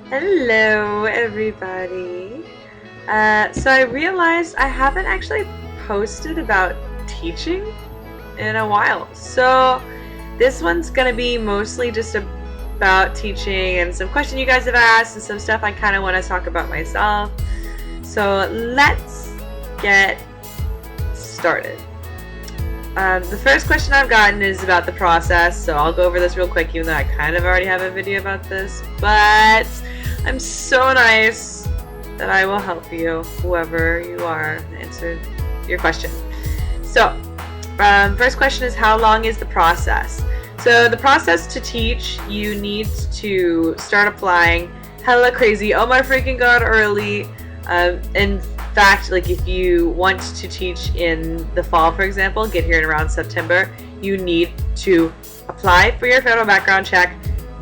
Hello, everybody. So I realized I haven't actually posted about teaching in a while. So this one's gonna be mostly just about teaching and some questions you guys have asked and some stuff I kind of want to talk about myself. So let's get started. The first question I've gotten is about the process, so I'll go over this real quick, even though I kind of already have a video about this, but I'm so nice that I will help you, whoever you are, answer your question. So, first question is, how long is the process? So the process to teach, you need to start applying hella crazy, oh my freaking god, early. In fact, like if you want to teach in the fall, for example, get here in around September, you need to apply for your federal background check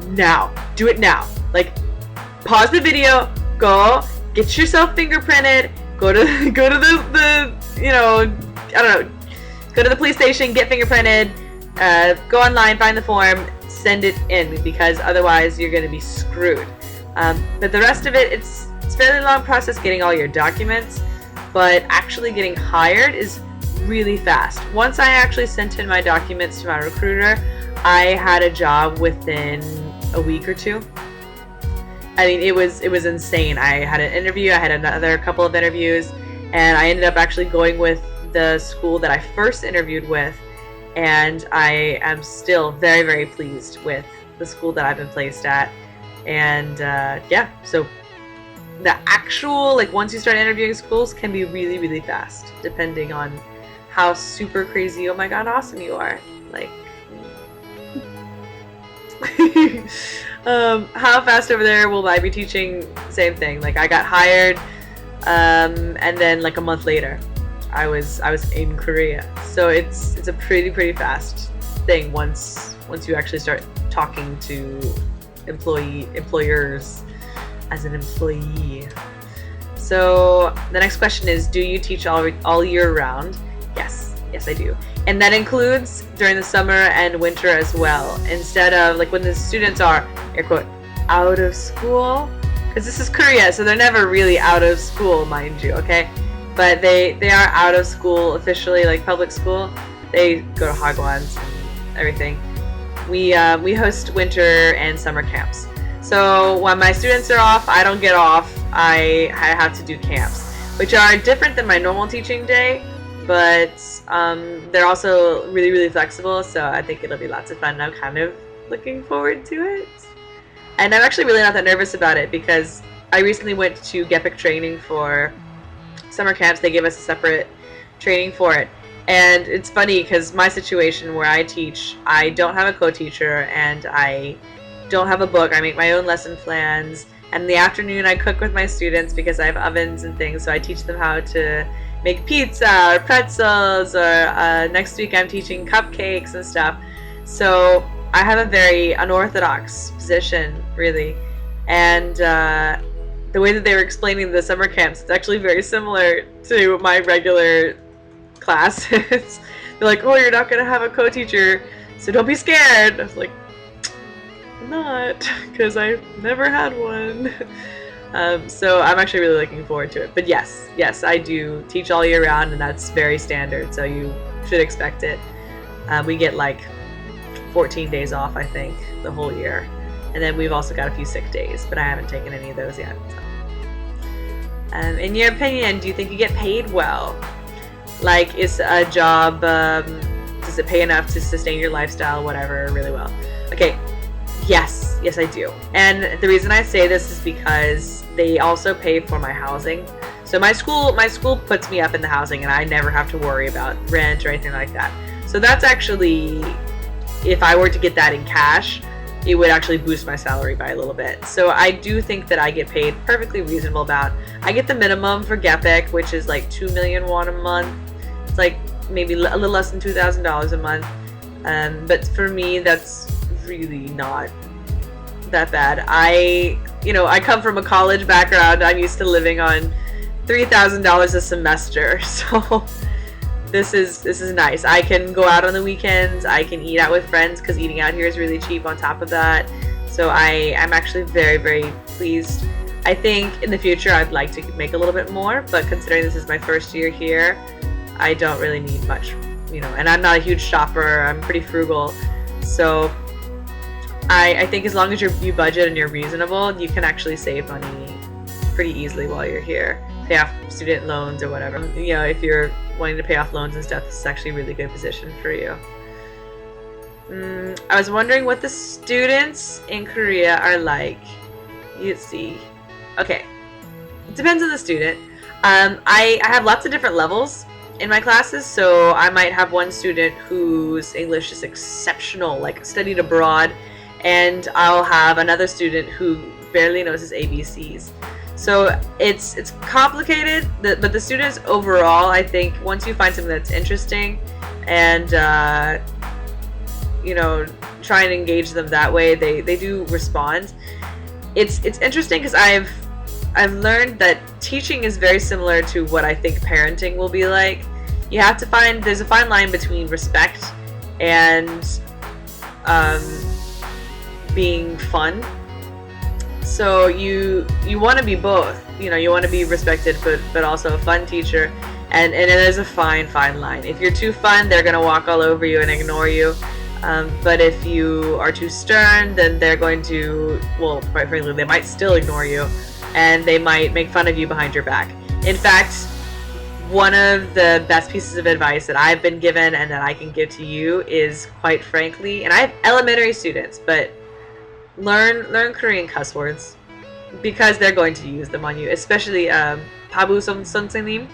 now. Do it now. Like, pause the video, go get yourself fingerprinted, go to the you know, I don't know, go to the police station, get fingerprinted, go online, find the form, send it in, because otherwise you're going to be screwed. But the rest of it, it's a fairly long process getting all your documents, but actually getting hired is really fast. Once I actually sent in my documents to my recruiter, I had a job within a week or two. I mean, it was insane. I had an interview, I had another couple of interviews, and I ended up actually going with the school that I first interviewed with, and I am still very, very pleased with the school that I've been placed at. And yeah, so the actual, like, once you start interviewing schools, can be really, really fast, depending on how super crazy, oh my god, awesome you are. Like, how fast over there will I be teaching? Same thing. Like, I got hired, and then like a month later, I was in Korea. So it's a pretty fast thing once you actually start talking to employers as an employee. So the next question is, do you teach all year round? Yes I do, and that includes during the summer and winter as well, instead of like when the students are, air quote, out of school, because this is Korea, so they're never really out of school, mind you, okay, but they are out of school officially, like public school. They go to Hagwons and everything. We host winter and summer camps. So when my students are off, I don't get off. I have to do camps, which are different than my normal teaching day, but they're also really, really flexible, so I think it'll be lots of fun. I'm kind of looking forward to it. And I'm actually really not that nervous about it, because I recently went to GEPIC training for summer camps. They gave us a separate training for it. And it's funny, because my situation where I teach, I don't have a co-teacher, and I don't have a book. I make my own lesson plans, and in the afternoon I cook with my students because I have ovens and things, so I teach them how to make pizza or pretzels, or next week I'm teaching cupcakes and stuff. So I have a very unorthodox position, really, and the way that they were explaining the summer camps, it's actually very similar to my regular classes. They're like, oh, you're not going to have a co-teacher, so don't be scared. I was like, not, because I've never had one. So I'm actually really looking forward to it. But yes, I do teach all year round, and that's very standard, so you should expect it. We get like 14 days off, I think, the whole year, and then we've also got a few sick days, but I haven't taken any of those yet. So. In your opinion, do you think you get paid well? Like, is a job, does it pay enough to sustain your lifestyle, whatever, really well? Okay. Yes, I do. And the reason I say this is because they also pay for my housing. So my school puts me up in the housing, and I never have to worry about rent or anything like that. So that's actually, if I were to get that in cash, it would actually boost my salary by a little bit. So I do think that I get paid perfectly reasonable about. I get the minimum for GEPIC, which is like 2 million won a month. It's like maybe a little less than $2,000 a month. But for me, that's really not that bad. I come from a college background. I'm used to living on $3,000 a semester, so this is nice. I can go out on the weekends. I can eat out with friends, because eating out here is really cheap on top of that. So I'm actually very, very pleased. I think in the future I'd like to make a little bit more, but considering this is my first year here, I don't really need much, and I'm not a huge shopper. I'm pretty frugal. So I think as long as you budget and you're reasonable, you can actually save money pretty easily while you're here. Pay off student loans or whatever. If you're wanting to pay off loans and stuff, this is actually a really good position for you. I was wondering what the students in Korea are like. Let's see. Okay, it depends on the student. I have lots of different levels in my classes, so I might have one student whose English is exceptional, like studied abroad, and I'll have another student who barely knows his ABCs. So it's complicated, but the students overall, I think once you find something that's interesting and try and engage them that way, they do respond. It's interesting because I've learned that teaching is very similar to what I think parenting will be like. You have to there's a fine line between respect and being fun. So you want to be both. You want to be respected, but also a fun teacher. And it is a fine line. If you're too fun, they're going to walk all over you and ignore you. But if you are too stern, then they're going to, well, quite frankly, they might still ignore you, and they might make fun of you behind your back. In fact, one of the best pieces of advice that I've been given and that I can give to you is, quite frankly, and I have elementary students, but learn Korean cuss words, because they're going to use them on you, especially Pabu 선생님.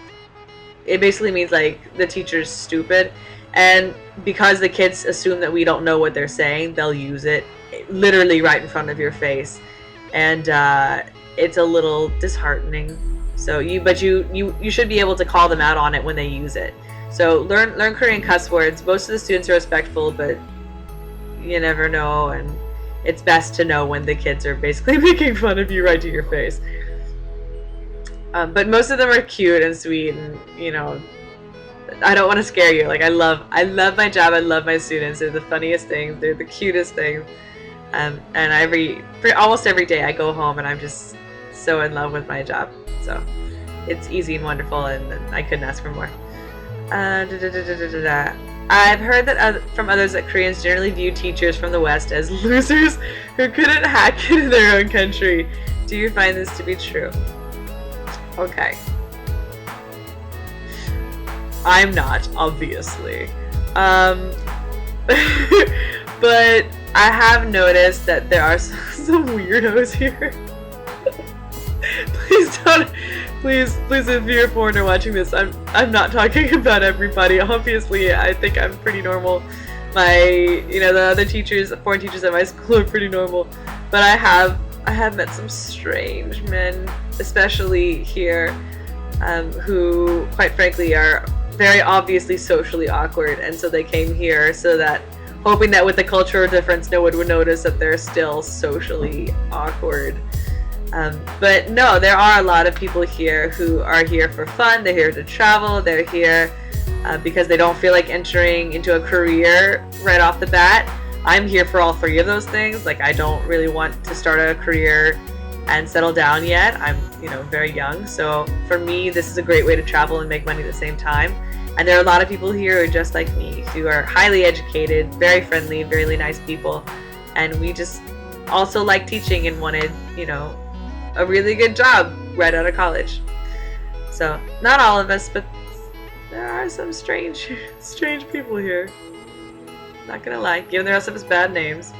It basically means like the teacher's stupid. And because the kids assume that we don't know what they're saying, they'll use it literally right in front of your face, and it's a little disheartening. So you should be able to call them out on it when they use it. So learn Korean cuss words. Most of the students are respectful, but you never know, and it's best to know when the kids are basically making fun of you right to your face. But most of them are cute and sweet, and I don't want to scare you. Like I love my job. I love my students. They're the funniest things. They're the cutest things. And almost every day I go home and I'm just so in love with my job. So it's easy and wonderful, and I couldn't ask for more. I've heard that from others that Koreans generally view teachers from the West as losers who couldn't hack into their own country. Do you find this to be true? Okay. I'm not, obviously. But I have noticed that there are some weirdos here. Please, if you're a foreigner watching this, I'm not talking about everybody. Obviously, I think I'm pretty normal. The other teachers, foreign teachers at my school are pretty normal. But I have met some strange men, especially here, who, quite frankly, are very obviously socially awkward, and so they came here hoping that with the cultural difference no one would notice that they're still socially awkward. But no, there are a lot of people here who are here for fun. They're here to travel. They're here because they don't feel like entering into a career right off the bat. I'm here for all three of those things. Like, I don't really want to start a career and settle down yet. I'm very young, so for me this is a great way to travel and make money at the same time. And there are a lot of people here who are just like me, who are highly educated, very friendly, really nice people, and we just also like teaching and wanted a really good job right out of college. So not all of us, but there are some strange people here, not gonna lie, giving the rest of us bad names.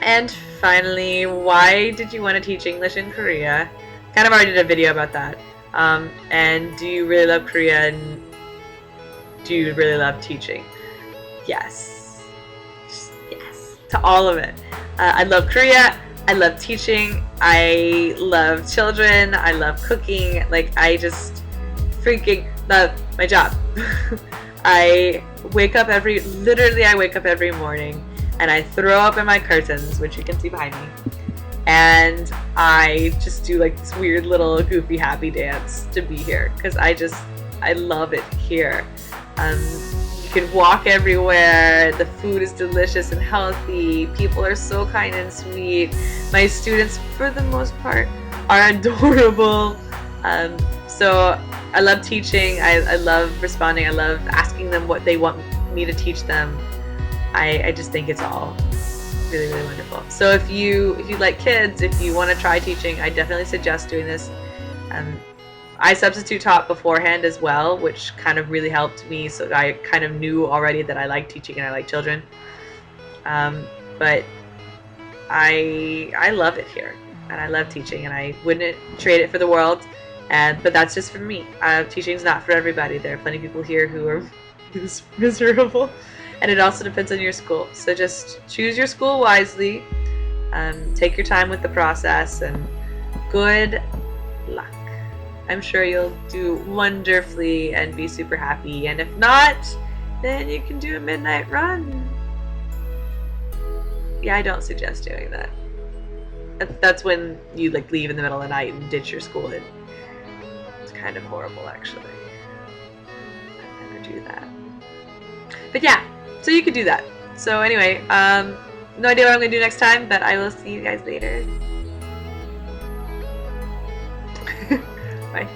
And finally, why did you want to teach English in Korea? Kind of already did a video about that. And do you really love Korea, and do you really love teaching? Yes. Yes. To all of it. I love Korea. I love teaching. I love children. I love cooking. Like, I just freaking love my job. I wake up every morning and I throw open my curtains, which you can see behind me, and I just do like this weird little goofy happy dance to be here, because I love it here. You can walk everywhere. The food is delicious and healthy. People are so kind and sweet. My students, for the most part, are adorable. So I love teaching. I love responding. I love asking them what they want me to teach them. I just think it's all really, really wonderful. So if you like kids, if you want to try teaching, I definitely suggest doing this. I substitute taught beforehand as well, which kind of really helped me. So I kind of knew already that I like teaching and I like children. But I love it here, and I love teaching, and I wouldn't trade it for the world. But that's just for me. Teaching's not for everybody. There are plenty of people here who are miserable, and it also depends on your school. So just choose your school wisely. Take your time with the process, and good luck. I'm sure you'll do wonderfully and be super happy. And if not, then you can do a midnight run. Yeah, I don't suggest doing that. That's when you like leave in the middle of the night and ditch your school. It's kind of horrible, actually. I'd never do that. But yeah, so you could do that. So anyway, no idea what I'm gonna do next time, but I will see you guys later. Bye.